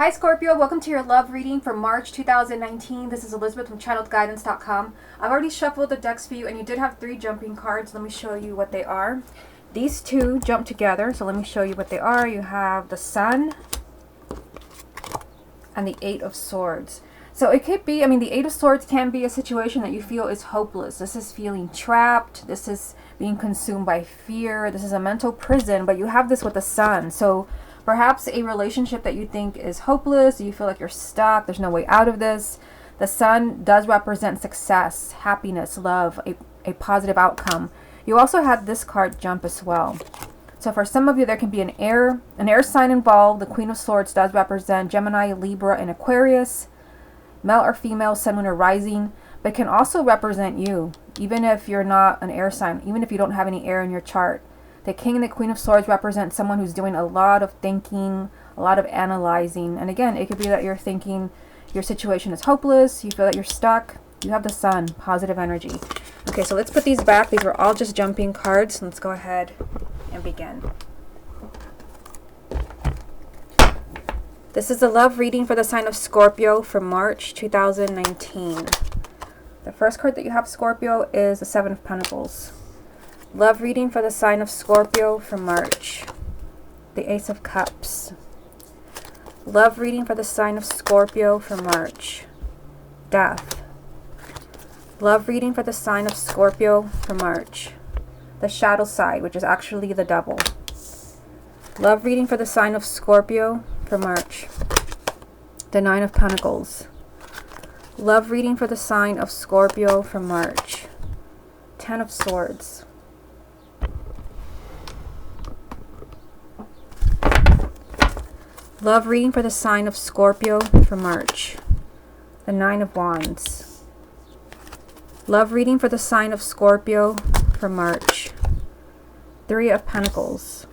Hi Scorpio, welcome to your love reading for March 2019. This is Elizabeth from channeledguidance.com. I've already shuffled the decks for you and you did have 3 jumping cards. Let me show you what they are. These 2 jump together, so let me show you what they are. You have the Sun and the 8 of Swords. So it could be, the 8 of Swords can be a situation that you feel is hopeless. This is feeling trapped. This is being consumed by fear. This is a mental prison, but you have this with the Sun. So perhaps a relationship that you think is hopeless, you feel like you're stuck, there's no way out of this. The Sun does represent success, happiness, love, a positive outcome. You also had this card jump as well. So for some of you, there can be an air sign involved. The Queen of Swords does represent Gemini, Libra, and Aquarius, male or female, sun, moon, or rising, but can also represent you, even if you're not an air sign, even if you don't have any air in your chart. The King and the Queen of Swords represent someone who's doing a lot of thinking, a lot of analyzing. And again, it could be that you're thinking your situation is hopeless, you feel that you're stuck. You have the Sun, positive energy. Okay, so let's put these back. These were all just jumping cards. Let's go ahead and begin. This is the love reading for the sign of Scorpio for March 2019. The first card that you have, Scorpio, is the 7 of Pentacles. Love reading for the sign of Scorpio for March. The Ace of Cups. Love reading for the sign of Scorpio for March. Death. Love reading for the sign of Scorpio for March. The shadow side, which is actually the Devil. Love reading for the sign of Scorpio for March. The 9 of Pentacles. Love reading for the sign of Scorpio for March. 10 of Swords. Love reading for the sign of Scorpio for March. The 9 of Wands. Love reading for the sign of Scorpio for March. 3 of Pentacles.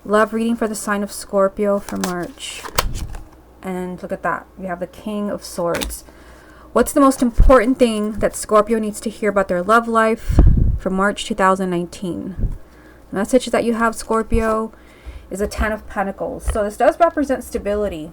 Love reading for the sign of Scorpio for March. And look at that. We have the King of Swords. What's the most important thing that Scorpio needs to hear about their love life for March 2019? The message that you have, Scorpio, is a 10 of Pentacles. So this does represent stability.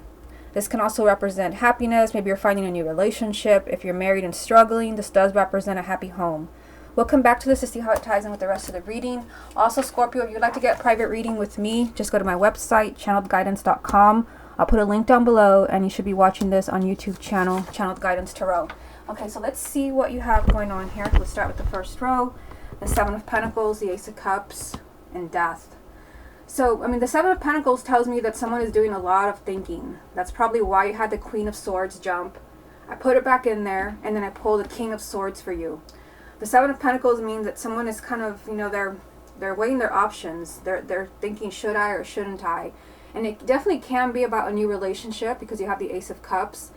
This can also represent happiness. Maybe you're finding a new relationship. If you're married and struggling, this does represent a happy home. We'll come back to this to see how it ties in with the rest of the reading. Also, Scorpio, if you'd like to get a private reading with me, just go to my website, channeledguidance.com. I'll put a link down below, and you should be watching this on YouTube channel, Channeled Guidance Tarot. Okay, so let's see what you have going on here. Let's start with the first row. The 7 of Pentacles, the Ace of Cups, and Death. So, the 7 of Pentacles tells me that someone is doing a lot of thinking. That's probably why you had the Queen of Swords jump. I put it back in there, and then I pulled the King of Swords for you. The 7 of Pentacles means that someone is kind of, they're weighing their options. They're thinking, should I or shouldn't I? And it definitely can be about a new relationship because you have the Ace of Cups.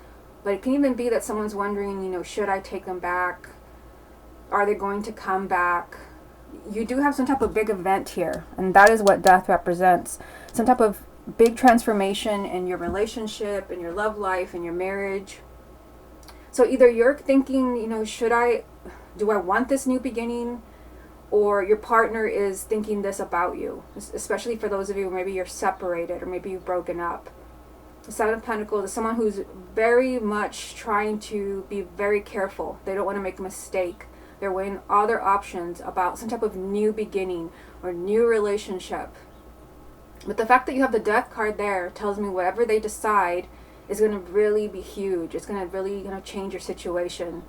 But it can even be that someone's wondering, should I take them back? Are they going to come back? You do have some type of big event here, and that is what Death represents. Some type of big transformation in your relationship, in your love life, in your marriage. So either you're thinking, do I want this new beginning? Or your partner is thinking this about you, especially for those of you maybe you're separated or maybe you've broken up. The 7 of Pentacles is someone who's very much trying to be very careful. They don't want to make a mistake. They're weighing all their options about some type of new beginning or new relationship. But the fact that you have the Death card there tells me whatever they decide is going to really be huge. It's going to really change your situation.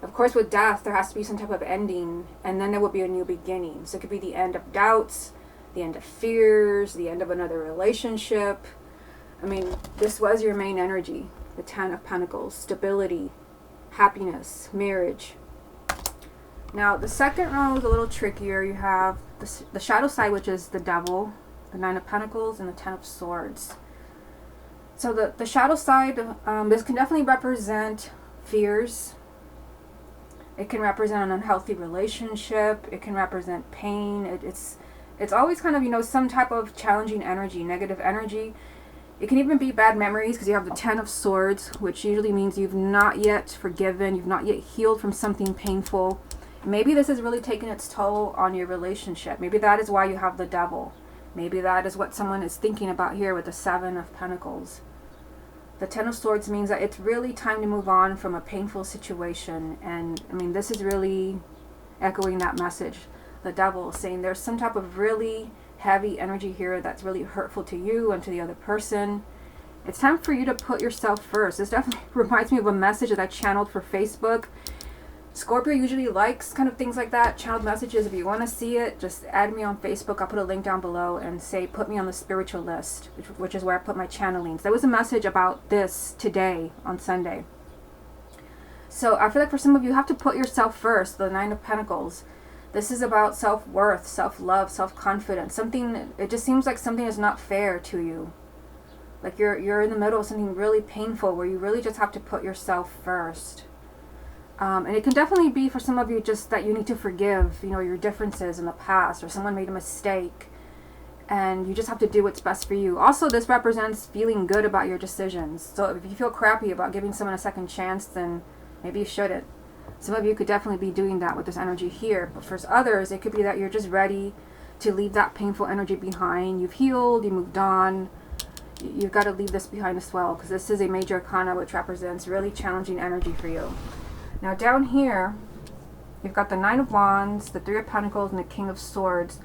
Of course, with Death, there has to be some type of ending, and then there will be a new beginning. So it could be the end of doubts, the end of fears, the end of another relationship. This was your main energy, the 10 of Pentacles, stability, happiness, marriage. Now, the second row is a little trickier. You have the shadow side, which is the Devil, the 9 of Pentacles, and the 10 of Swords. So the shadow side, this can definitely represent fears. It can represent an unhealthy relationship. It can represent pain. It's always kind of, some type of challenging energy, negative energy. It can even be bad memories because you have the 10 of Swords, which usually means you've not yet forgiven, you've not yet healed from something painful. Maybe this is really taking its toll on your relationship. Maybe that is why you have the Devil. Maybe that is what someone is thinking about here with the 7 of Pentacles. The Ten of Swords means that it's really time to move on from a painful situation. And I mean, this is really echoing that message. The Devil saying there's some type of really heavy energy here that's really hurtful to you and to the other person. It's time for you to put yourself first. This definitely reminds me of a message that I channeled for Facebook. Scorpio usually likes kind of things like that, channeled messages. If you want to see it, just add me on Facebook. I'll put a link down below and say put me on the spiritual list, which is where I put my channelings. There was a message about this today on Sunday. So I feel like for some of you, you have to put yourself first. The Nine of Pentacles. This is about self-worth, self-love, self-confidence. Something, it just seems like something is not fair to you. Like you're in the middle of something really painful where you really just have to put yourself first. And it can definitely be for some of you just that you need to forgive, you know, your differences in the past, or someone made a mistake and you just have to do what's best for you. Also, this represents feeling good about your decisions. So if you feel crappy about giving someone a second chance, then maybe you shouldn't. Some of you could definitely be doing that with this energy here. But for others, it could be that you're just ready to leave that painful energy behind. You've healed, you moved on. You've got to leave this behind as well, because this is a major arcana which represents really challenging energy for you. Now down here, you've got the Nine of Wands, the Three of Pentacles, and the King of Swords.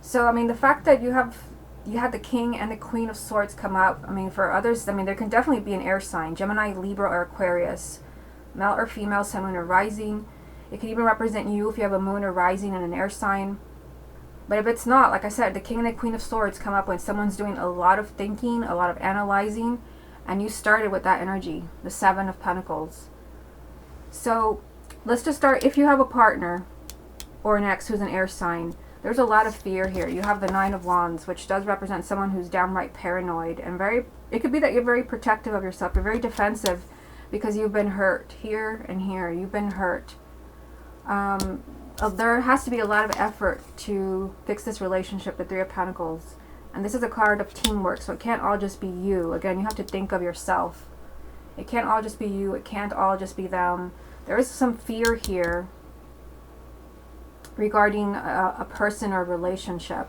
So, I mean, the fact that you had the King and the Queen of Swords come up, I mean, for others, I mean, there can definitely be an air sign, Gemini, Libra, or Aquarius. Male or female, sun, moon, or rising. It could even represent you if you have a moon or rising and an air sign. But if it's not, like I said, the King and the Queen of Swords come up when someone's doing a lot of thinking, a lot of analyzing, and you started with that energy, the Seven of Pentacles. So let's just start. If you have a partner or an ex who's an air sign, there's a lot of fear here. You have the Nine of Wands, which does represent someone who's downright paranoid, and it could be that you're very protective of yourself. You're very defensive because you've been hurt here and here. You've been hurt. There has to be a lot of effort to fix this relationship, the Three of Pentacles. And this is a card of teamwork, so it can't all just be you. Again, you have to think of yourself. It can't all just be you. It can't all just be them. There is some fear here regarding a person or relationship.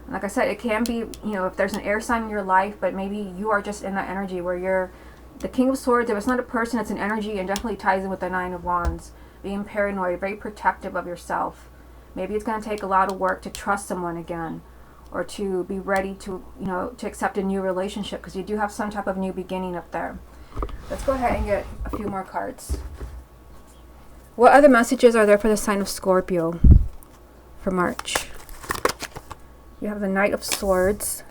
And like I said, it can be, you know, if there's an air sign in your life, but maybe you are just in that energy where you're the King of Swords. If it's not a person, it's an energy, and definitely ties in with the Nine of Wands. Being paranoid, very protective of yourself. Maybe it's going to take a lot of work to trust someone again, or to be ready to, you know, to accept a new relationship, because you do have some type of new beginning up there. Let's go ahead and get a few more cards. What other messages are there for the sign of Scorpio for March? You have the Knight of Swords.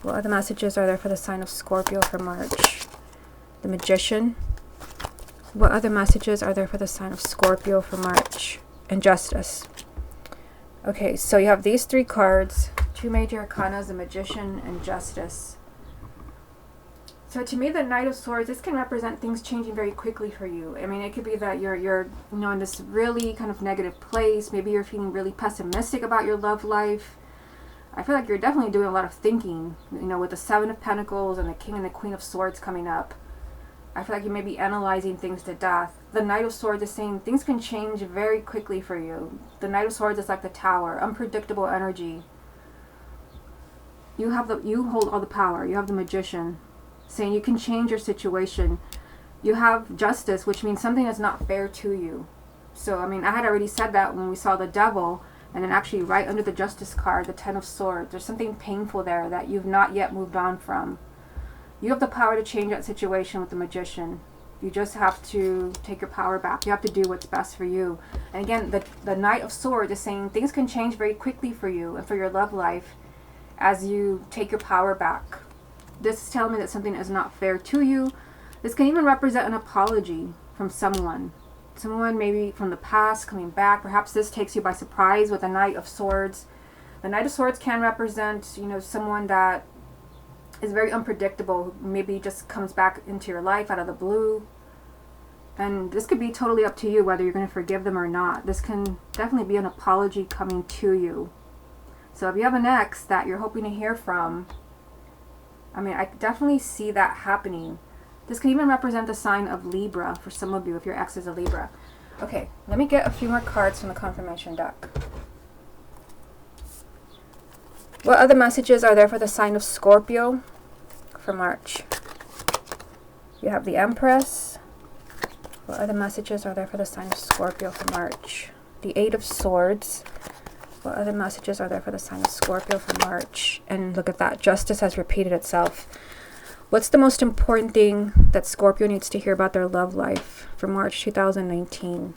What other messages are there for the sign of Scorpio for March? The Magician. What other messages are there for the sign of Scorpio for March? And Justice. Okay, so you have these three cards, two major arcanas, the Magician and Justice. So to me, the Knight of Swords, this can represent things changing very quickly for you. I mean, it could be that you're you know, in this really kind of negative place. Maybe you're feeling really pessimistic about your love life. I feel like you're definitely doing a lot of thinking, you know, with the Seven of Pentacles and the King and the Queen of Swords coming up. I feel like you may be analyzing things to death. The Knight of Swords is saying things can change very quickly for you. The Knight of Swords is like the Tower, unpredictable energy. You hold all the power. You have the Magician, saying you can change your situation. You have Justice, which means something is not fair to you. So, I mean, I had already said that when we saw the Devil, and then actually right under the Justice card, the Ten of Swords. There's something painful there that you've not yet moved on from. You have the power to change that situation with the Magician. You just have to take your power back. You have to do what's best for you. And again, the Knight of Swords is saying things can change very quickly for you and for your love life as you take your power back. This is telling me that something is not fair to you. This can even represent an apology from someone. Someone maybe from the past coming back. Perhaps this takes you by surprise with the Knight of Swords. The Knight of Swords can represent, you know, someone that is very unpredictable, maybe just comes back into your life out of the blue. And this could be totally up to you whether you're going to forgive them or not. This can definitely be an apology coming to you. So if you have an ex that you're hoping to hear from, I mean, I definitely see that happening. This can even represent the sign of Libra for some of you if your ex is a Libra. Okay, let me get a few more cards from the confirmation deck. What other messages are there for the sign of Scorpio for March? You have the Empress. What other messages are there for the sign of Scorpio for March? The Eight of Swords. What other messages are there for the sign of Scorpio for March? And look at that. Justice has repeated itself. What's the most important thing that Scorpio needs to hear about their love life for March 2019?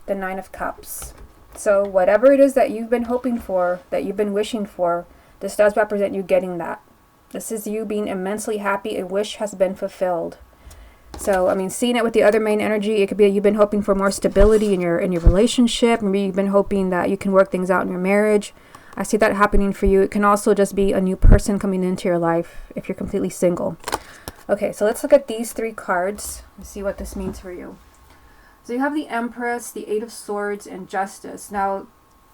The Nine of Cups. So whatever it is that you've been hoping for, that you've been wishing for, this does represent you getting that. This is you being immensely happy. A wish has been fulfilled. So, I mean, seeing it with the other main energy, it could be you've been hoping for more stability in your relationship. Maybe you've been hoping that you can work things out in your marriage. I see that happening for you. It can also just be a new person coming into your life if you're completely single. Okay, so let's look at these three cards and see what this means for you. So you have the Empress, the Eight of Swords, and Justice. Now,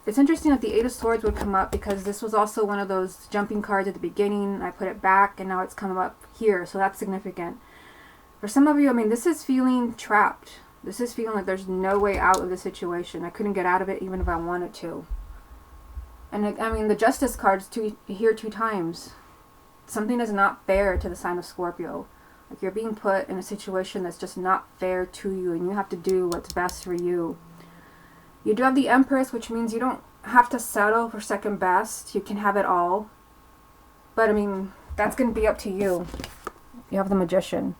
it's interesting that the Eight of Swords would come up because this was also one of those jumping cards at the beginning. I put it back and now it's come up here, so that's significant. For some of you, I mean, this is feeling trapped. This is feeling like there's no way out of the situation. I couldn't get out of it even if I wanted to. And I mean, the Justice card's here 2 times. Something is not fair to the sign of Scorpio. Like you're being put in a situation that's just not fair to you, and you have to do what's best for you. You do have the Empress, which means you don't have to settle for second best. You can have it all. But I mean, that's going to be up to you. You have the Magician.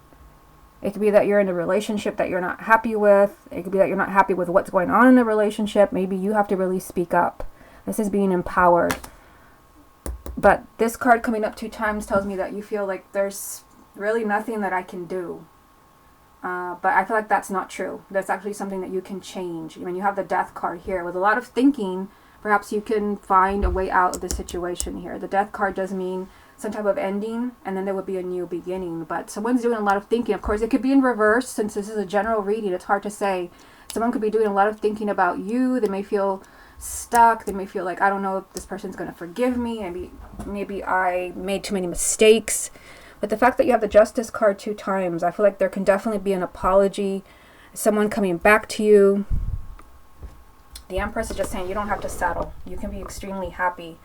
It could be that you're in a relationship that you're not happy with. It could be that you're not happy with what's going on in the relationship. Maybe you have to really speak up. This is being empowered. But this card coming up 2 times tells me that you feel like there's really nothing that I can do. But I feel like that's not true. That's actually something that you can change. I mean, you have the Death card here. With a lot of thinking, perhaps you can find a way out of the situation here. The Death card does mean some type of ending, and then there would be a new beginning. But someone's doing a lot of thinking. Of course, it could be in reverse. Since this is a general reading, it's hard to say. Someone could be doing a lot of thinking about you. They may feel stuck. They may feel like, I don't know if this person's going to forgive me. Maybe I made too many mistakes. But the fact that you have the Justice card 2 times, I feel like there can definitely be an apology, someone coming back to you. The Empress is just saying you don't have to settle. You can be extremely happy.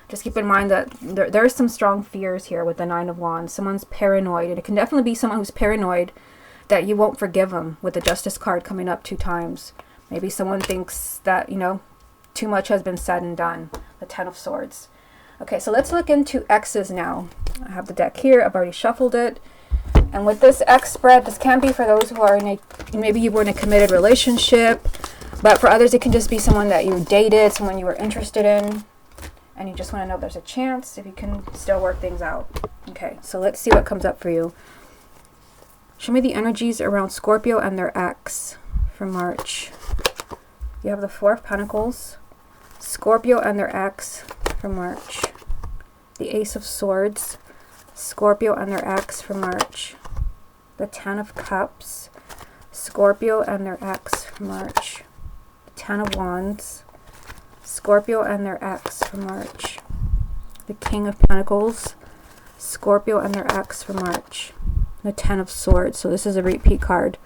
Just keep in mind that there are some strong fears here with the Nine of Wands. Someone's paranoid, and it can definitely be someone who's paranoid that you won't forgive them with the Justice card coming up 2 times. Maybe someone thinks that, too much has been said and done. The Ten of Swords. Okay, so let's look into X's now. I have the deck here. I've already shuffled it. And with this X spread, this can be for those who are maybe you were in a committed relationship, but for others it can just be someone that you dated, someone you were interested in, and you just want to know if there's a chance, if you can still work things out. Okay, so let's see what comes up for you. Show me the energies around Scorpio and their ex for March. You have the Four of Pentacles, Scorpio and their ex for March. The Ace of Swords, Scorpio and their ex for March. The Ten of Cups, Scorpio and their ex for March. The Ten of Wands, Scorpio and their ex for March. The King of Pentacles, Scorpio and their ex for March. The Ten of Swords, so this is a repeat card.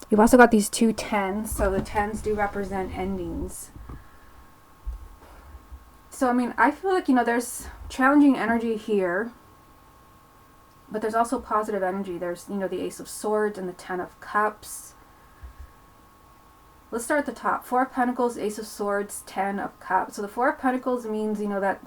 You've also got these 2 tens, so the tens do represent endings. So, I mean, I feel like, there's challenging energy here, but there's also positive energy. There's, the Ace of Swords and the Ten of Cups. Let's start at the top. 4 of Pentacles, Ace of Swords, 10 of Cups. So the 4 of Pentacles means, that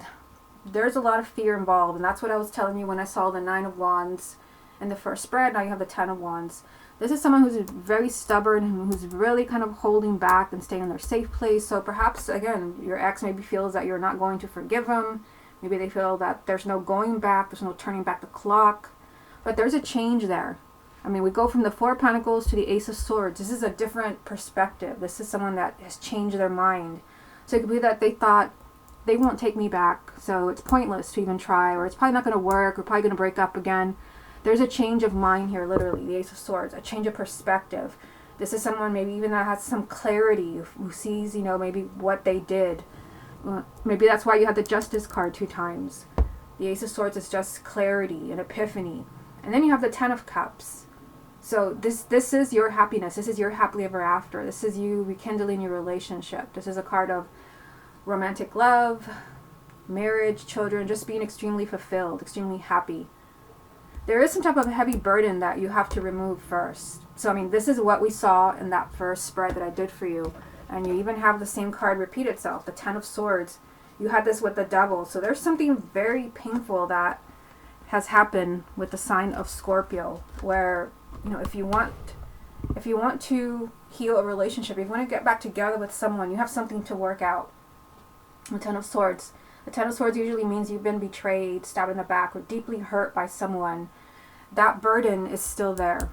there's a lot of fear involved, and that's what I was telling you when I saw the 9 of Wands in the first spread. Now you have the 10 of Wands. This is someone who's very stubborn and who's really kind of holding back and staying in their safe place. So perhaps, again, your ex maybe feels that you're not going to forgive them. Maybe they feel that there's no going back, there's no turning back the clock. But there's a change there. I mean, we go from the 4 of Pentacles to the Ace of Swords. This is a different perspective. This is someone that has changed their mind. So it could be that they thought, they won't take me back, so it's pointless to even try, or it's probably not going to work, we're probably going to break up again. There's a change of mind here, literally, the Ace of Swords, a change of perspective. This is someone maybe even that has some clarity, who sees, maybe what they did. Maybe that's why you had the Justice card 2 times. The Ace of Swords is just clarity, an epiphany. And then you have the Ten of Cups. So this is your happiness. This is your happily ever after. This is you rekindling your relationship. This is a card of romantic love, marriage, children, just being extremely fulfilled, extremely happy. there is some type of heavy burden that you have to remove first. So, I mean, this is what we saw in that first spread that I did for you. And you even have the same card repeat itself, the Ten of Swords. You had this with the Devil. So there's something very painful that has happened with the sign of Scorpio, where, you know, if you want to heal a relationship, if you want to get back together with someone, you have something to work out. The Ten of Swords. The Ten of Swords usually means you've been betrayed, stabbed in the back, or deeply hurt by someone. That burden is still there.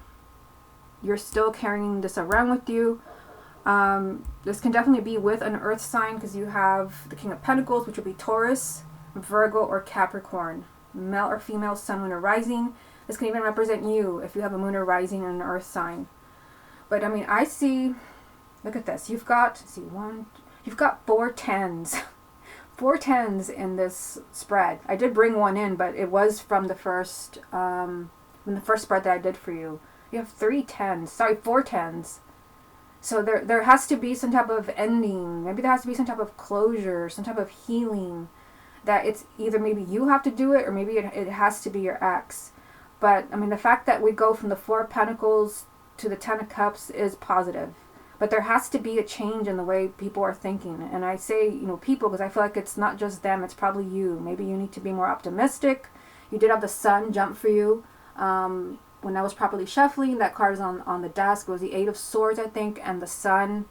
You're still carrying this around with you. This can definitely be with an earth sign, because you have the King of Pentacles, which would be Taurus, Virgo, or Capricorn. Male or female, sun, moon, or rising. This can even represent you if you have a moon or rising and an earth sign. But I mean, I see, look at this. You've got, you've got 4 tens. 4 tens in this spread. I did bring one in, but it was from the first spread that I did for you. You have 3 tens. Sorry, 4 tens. So there has to be some type of ending. Maybe there has to be some type of closure, some type of healing. That it's either maybe you have to do it, or maybe it has to be your ex. But I mean, the fact that we go from the 4 of Pentacles to the 10 of Cups is positive. But there has to be a change in the way people are thinking. And I say, you know, people, because I feel like it's not just them, it's probably you. Maybe you need to be more optimistic. You did have the Sun jump for you. When I was properly shuffling, that card is on the desk. It was the 8 of Swords, I think, and the Sun.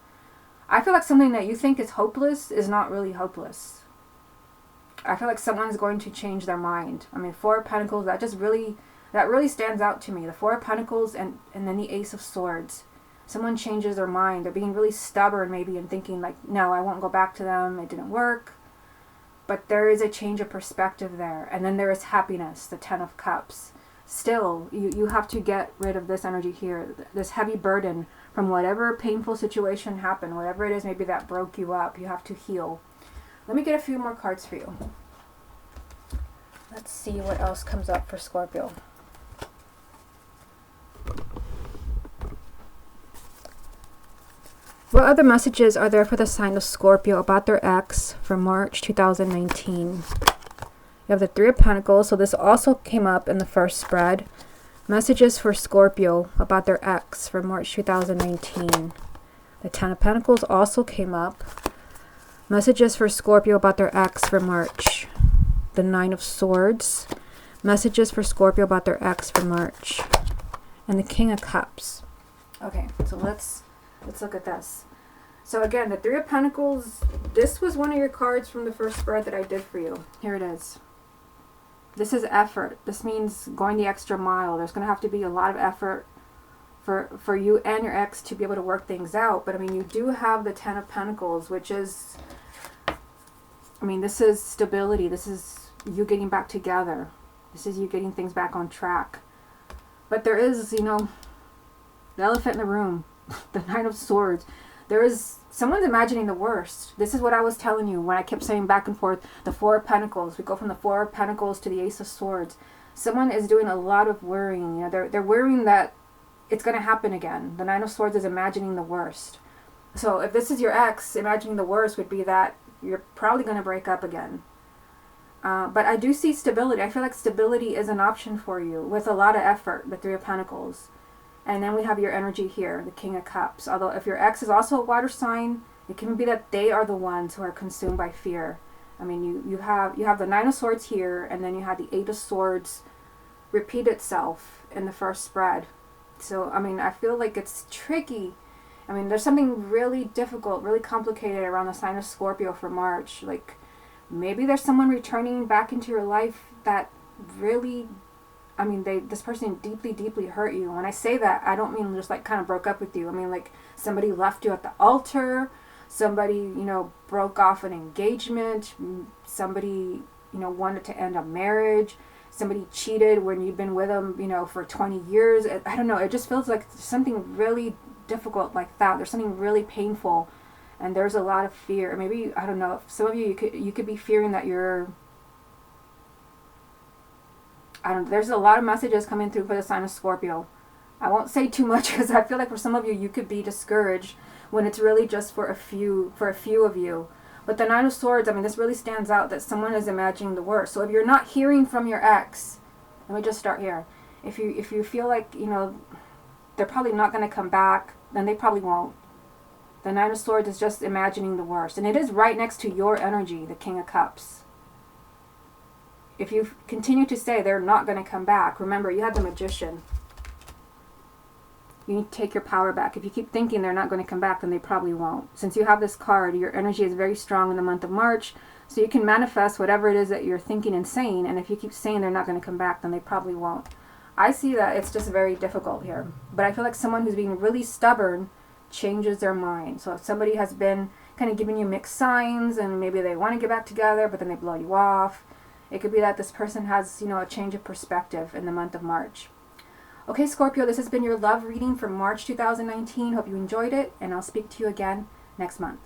I feel like something that you think is hopeless is not really hopeless. I feel like someone's going to change their mind. I mean, 4 of Pentacles, that really stands out to me. The 4 of Pentacles and then the Ace of Swords. Someone changes their mind. They're being really stubborn maybe and thinking like, no, I won't go back to them. It didn't work. But there is a change of perspective there. And then there is happiness, the 10 of Cups. Still, you have to get rid of this energy here, this heavy burden from whatever painful situation happened, whatever it is maybe that broke you up. You have to heal. Let me get a few more cards for you. Let's see what else comes up for Scorpio. What other messages are there for the sign of Scorpio about their ex for March 2019? You have the 3 of Pentacles, so this also came up in the first spread. Messages for Scorpio about their ex for March 2019. The 10 of Pentacles also came up. Messages for Scorpio about their ex for March. The 9 of Swords. Messages for Scorpio about their ex for March. And the King of Cups. Okay, so let's look at this. So again, the 3 of Pentacles, this was one of your cards from the first spread that I did for you. Here it is. This is effort. This means going the extra mile. There's going to have to be a lot of effort for you and your ex to be able to work things out. But I mean, you do have the 10 of Pentacles, which is, I mean, this is stability. This is you getting back together. This is you getting things back on track. But there is, you know, the elephant in the room, the 9 of Swords. There is, someone's imagining the worst. This is what I was telling you when I kept saying back and forth, the 4 of Pentacles. We go from the 4 of Pentacles to the Ace of Swords. Someone is doing a lot of worrying. You know, they're worrying that it's going to happen again. The 9 of Swords is imagining the worst. So if this is your ex, imagining the worst would be that you're probably going to break up again. But I do see stability. I feel like stability is an option for you with a lot of effort, the 3 of Pentacles. And then we have your energy here, the King of Cups. Although if your ex is also a water sign, it can be that they are the ones who are consumed by fear. I mean, you have the 9 of Swords here, and then you have the 8 of Swords repeat itself in the first spread. So, I mean, I feel like it's tricky. I mean, there's something really difficult, really complicated around the sign of Scorpio for March. Like, maybe there's someone returning back into your life that really, I mean, this person deeply, deeply hurt you. When I say that, I don't mean just like kind of broke up with you. I mean like somebody left you at the altar, somebody, you know, broke off an engagement, somebody, you know, wanted to end a marriage, somebody cheated when you've been with them, you know, for 20 years. I don't know. It just feels like something really difficult like that. There's something really painful, and there's a lot of fear. Maybe, I don't know, some of you could be fearing that you're, there's a lot of messages coming through for the sign of Scorpio. I won't say too much because I feel like for some of you, you could be discouraged when it's really just for a few of you. But the 9 of Swords, I mean, this really stands out that someone is imagining the worst. So if you're not hearing from your ex, let me just start here. If you feel like, you know, they're probably not going to come back, then they probably won't. The Nine of Swords is just imagining the worst. And it is right next to your energy, the King of Cups. If you continue to say they're not going to come back, remember, you have the Magician. You need to take your power back. If you keep thinking they're not going to come back, then they probably won't. Since you have this card, your energy is very strong in the month of March. So you can manifest whatever it is that you're thinking and saying. And if you keep saying they're not going to come back, then they probably won't. I see that it's just very difficult here. But I feel like someone who's being really stubborn changes their mind. So if somebody has been kind of giving you mixed signs and maybe they want to get back together, but then they blow you off, it could be that this person has, you know, a change of perspective in the month of March. Okay, Scorpio, this has been your love reading for March 2019. Hope you enjoyed it, and I'll speak to you again next month.